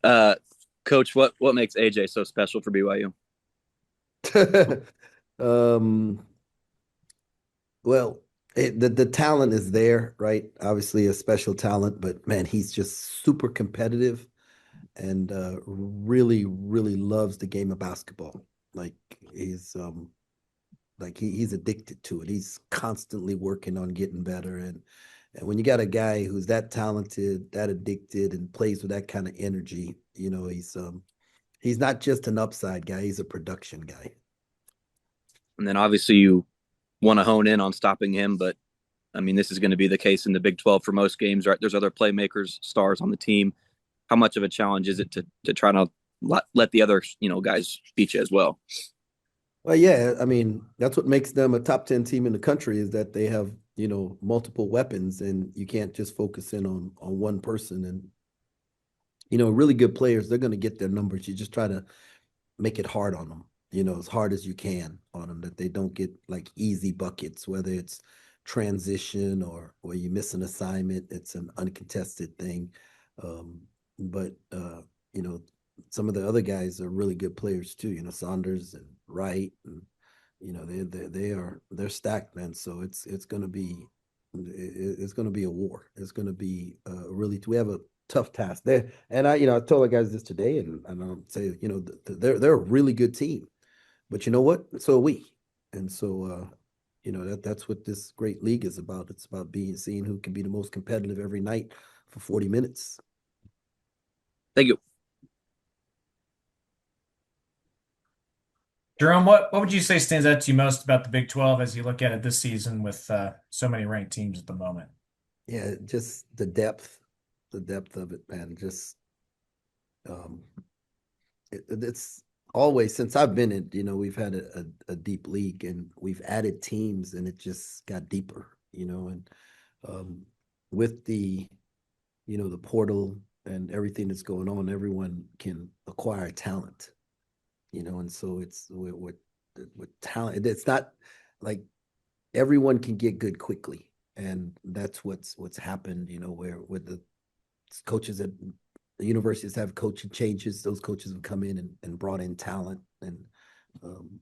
Uh, Coach, what makes AJ so special for BYU? Um, well, the talent is there, right? Obviously a special talent, but man, he's just super competitive and really, really loves the game of basketball. Like he's he's addicted to it. He's constantly working on getting better. And when you got a guy who's that talented, that addicted, and plays with that kind of energy, he's not just an upside guy, he's a production guy. And then obviously you want to hone in on stopping him, but I mean this is going to be the case in the Big 12 for most games, right? There's other playmakers, stars on the team. How much of a challenge is it to try to let the other guys beat you as well? Well, yeah, I mean, that's what makes them a top 10 team in the country is that they have, multiple weapons and you can't just focus in on one person. And, really good players, they're going to get their numbers. You just try to make it hard on them, as hard as you can on them, that they don't get like easy buckets, whether it's transition or where you miss an assignment, it's an uncontested thing. Um, but you know, some of the other guys are really good players too, Saunders and Wright and they're stacked, man. So it's gonna be a war. It's gonna be really we have a tough task there. And I told the guys this today, and I'll say, they're a really good team. But you know what? So are we. And so that's what this great league is about. It's about seeing who can be the most competitive every night for 40 minutes. Thank you. Jerome, what would you say stands out to you most about the Big 12 as you look at it this season with so many ranked teams at the moment? Yeah, just the depth of it, man. Just um it's always since I've been in, we've had a deep league and we've added teams and it just got deeper, and um, with the portal and everything that's going on, everyone can acquire talent, and so it's with talent. It's not like everyone can get good quickly, and that's what's happened, where with the coaches at the universities have coaching changes. Those coaches have come in and brought in talent, and um,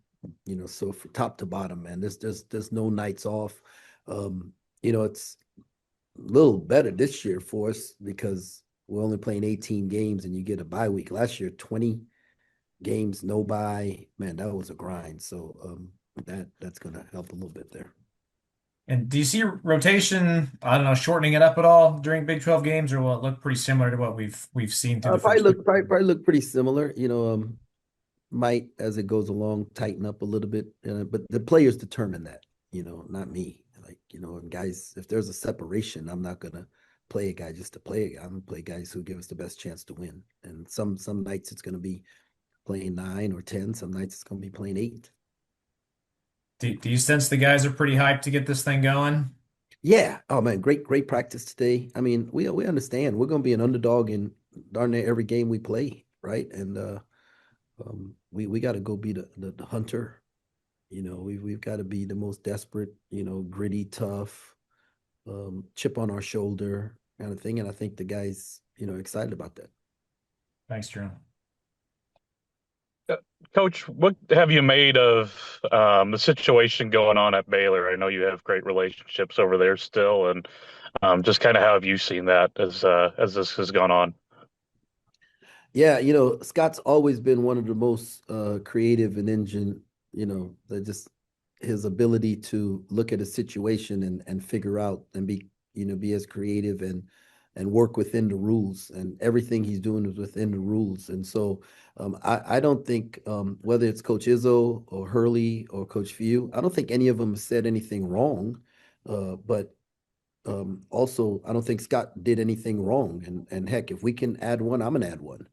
so from top to bottom, man, there's no nights off. It's a little better this year for us because we're only playing 18 games and you get a bye week. Last year, 20 games, no bye. Man, that was a grind. So that's gonna help a little bit there. And do you see rotation, I don't know, shortening it up at all during Big 12 games, or will it look pretty similar to what we've seen through the Probably first few? probably look pretty similar. Might as it goes along tighten up a little bit, but the players determine that. Not me. Like and guys, if there's a separation, I'm not gonna play a guy just to play a guy. I'm gonna play guys who give us the best chance to win. And some nights it's gonna be playing 9 or 10. Some nights it's gonna be playing 8. Do you sense the guys are pretty hyped to get this thing going? Yeah. Oh man, great practice today. I mean, we understand we're gonna be an underdog in darn near every game we play, right? And we got to go be the hunter. We've got to be the most desperate, gritty, tough, chip on our shoulder kind of thing. And I think the guys, excited about that. Thanks, Jerome. Uh, Coach, what have you made of the situation going on at Baylor? I know you have great relationships over there still, and just kind of how have you seen that as this has gone on? Yeah, Scott's always been one of the most creative and engine, that just his ability to look at a situation and figure out and be as creative and work within the rules. And everything he's doing is within the rules. And so I don't think whether it's Coach Izzo or Hurley or Coach Few, I don't think any of them said anything wrong. But also, I don't think Scott did anything wrong. And heck, if we can add one, I'm gonna add one.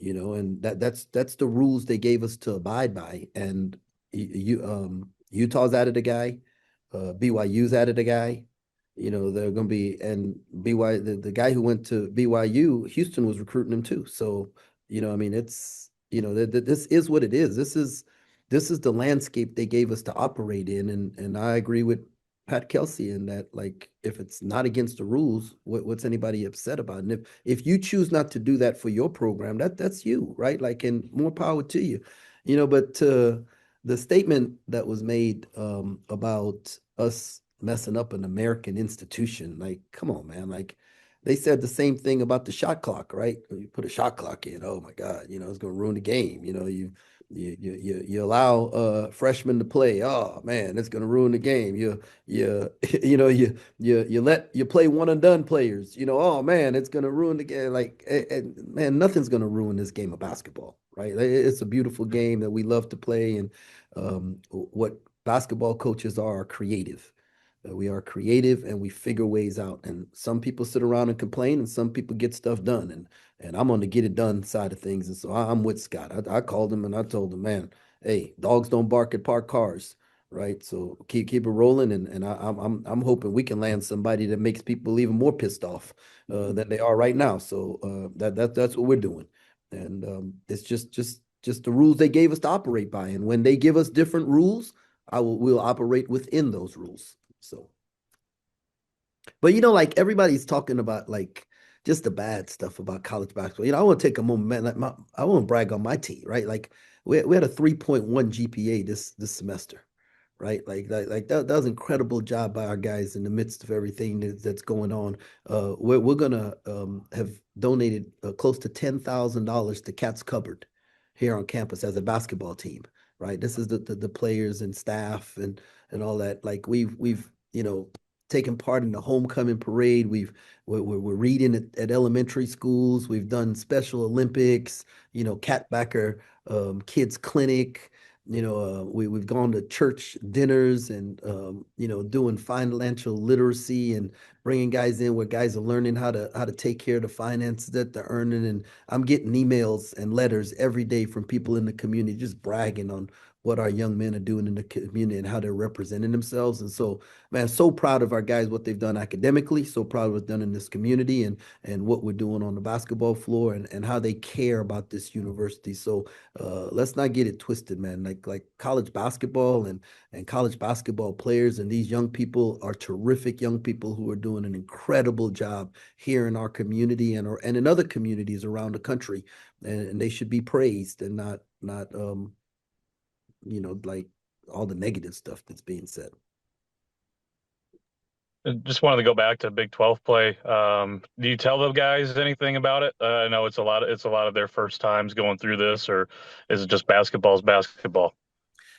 And that's the rules they gave us to abide by. And Utah's added a guy, BYU's added a guy. They're gonna be and BYU the guy who went to BYU, Houston was recruiting him too. So, I mean, it's this is what it is. This is the landscape they gave us to operate in, and I agree with Pat Kelsey in that, like, if it's not against the rules, what's anybody upset about? And if you choose not to do that for your program, that's you, right? Like, and more power to you, But the statement that was made about us messing up an American institution, like, come on, man, like. They said the same thing about the shot clock, right? You put a shot clock in, oh my God, it's going to ruin the game. You allow freshmen to play. Oh man, it's going to ruin the game. You let you play one and done players. Oh man, it's going to ruin the game. Like man, nothing's going to ruin this game of basketball, right? It's a beautiful game that we love to play, and what basketball coaches are creative. We are creative and we figure ways out. And some people sit around and complain, and some people get stuff done. And I'm on the get it done side of things. And so I'm with Scott. I called him and I told him, man, hey, dogs don't bark at parked cars, right? So keep it rolling. And I'm hoping we can land somebody that makes people even more pissed off than they are right now. So that's what we're doing. And it's just the rules they gave us to operate by. And when they give us different rules, we'll operate within those rules. So, but like everybody's talking about like just the bad stuff about college basketball. I want to take a moment, man. Like I want to brag on my team, right? Like we had a 3.1 GPA this semester, right? Like that was an incredible job by our guys in the midst of everything that's going on. We're gonna have donated close to $10,000 to Cats Cupboard here on campus as a basketball team, right? This is the players and staff and all that. Like we've taken part in the homecoming parade. We're reading at elementary schools. We've done Special Olympics, Catbacker Kids Clinic. We've gone to church dinners and doing financial literacy and bringing guys in where guys are learning how to take care of the finances that they're earning. And I'm getting emails and letters every day from people in the community just bragging on what our young men are doing in the community and how they're representing themselves. And so, man, so proud of our guys, what they've done academically, so proud of what's done in this community and what we're doing on the basketball floor and how they care about this university. So let's not get it twisted, man. Like college basketball and college basketball players and these young people are terrific young people who are doing an incredible job here in our community and in other communities around the country. And they should be praised and not like all the negative stuff that's being said. Just wanted to go back to Big 12 play. Do you tell the guys anything about it? I know it's a lot of their first times going through this, or is it just basketball's basketball?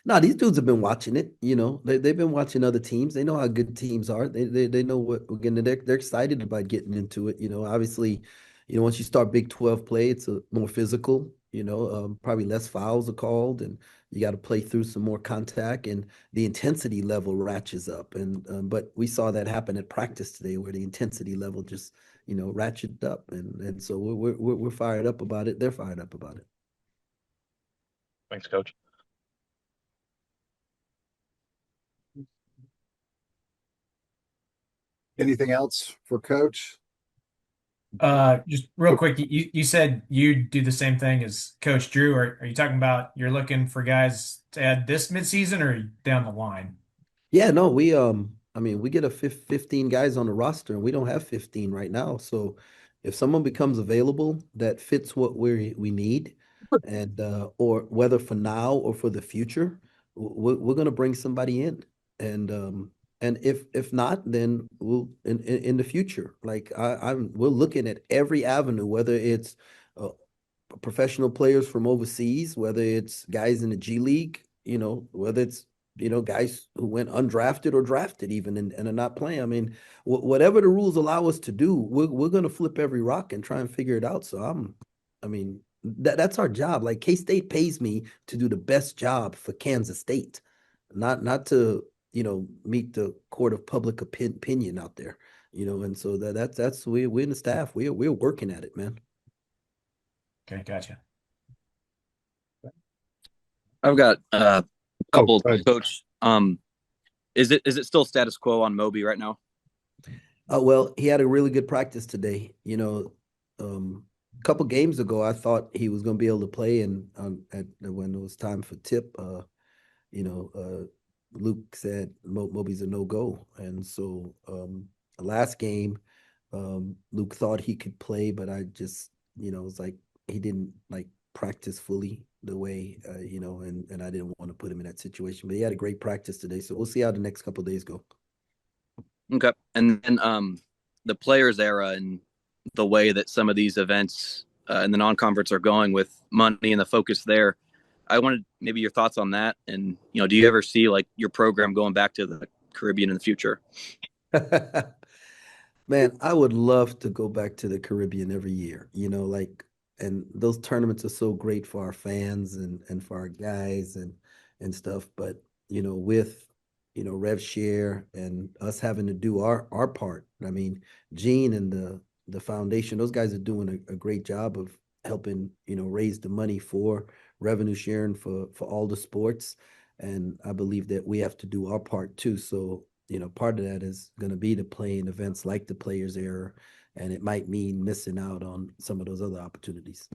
No, these dudes have been watching it. They've been watching other teams. They know how good teams are. They know what we're getting. They're excited about getting into it. Obviously, once you start Big 12 play, it's a more physical. Probably less fouls are called, and you got to play through some more contact, and the intensity level ratchets up. And but we saw that happen at practice today, where the intensity level just ratcheted up, and so we're fired up about it. They're fired up about it. Thanks, Coach. Anything else for Coach? Just real quick, you said you do the same thing as Coach Drew. Are you talking about you're looking for guys to add this midseason or down the line? Yeah, no, I mean, we get 15 guys on the roster and we don't have 15 right now. So if someone becomes available that fits what we need and or whether for now or for the future, we're going to bring somebody in. And if not, then we'll in the future. Like we're looking at every avenue, whether it's uh, professional players from overseas, whether it's guys in the G League, whether it's guys who went undrafted or drafted even and are not playing. I mean, whatever the rules allow us to do, we're going to flip every rock and try and figure it out. So I mean, that's our job. Like K-State pays me to do the best job for Kansas State, not to meet the court of public opinion out there. And so that's we're in the staff. We're working at it, man. Okay, gotcha. I've got a couple, go ahead. Coach. Is it still status quo on Moby right now? Well, he had a really good practice today. A couple games ago, I thought he was going to be able to play, and when it was time for tip, Luke said Moby's a no-go. And so last game, Luke thought he could play, but I just, it was like he didn't like practice fully the way, and I didn't want to put him in that situation. But he had a great practice today. So we'll see how the next couple of days go. Okay. And then the players era and the way that some of these events and the non-conference are going with money and the focus there. I wanted maybe your thoughts on that. And, do you ever see like your program going back to the Caribbean in the future? Man, I would love to go back to the Caribbean every year, and those tournaments are so great for our fans and for our guys and stuff. But, with, rev share and us having to do our part. I mean, Gene and the foundation, those guys are doing a great job of helping, raise the money for revenue sharing for all the sports. And I believe that we have to do our part too. So, part of that is going to be to play in events like the Players Era, and it might mean missing out on some of those other opportunities.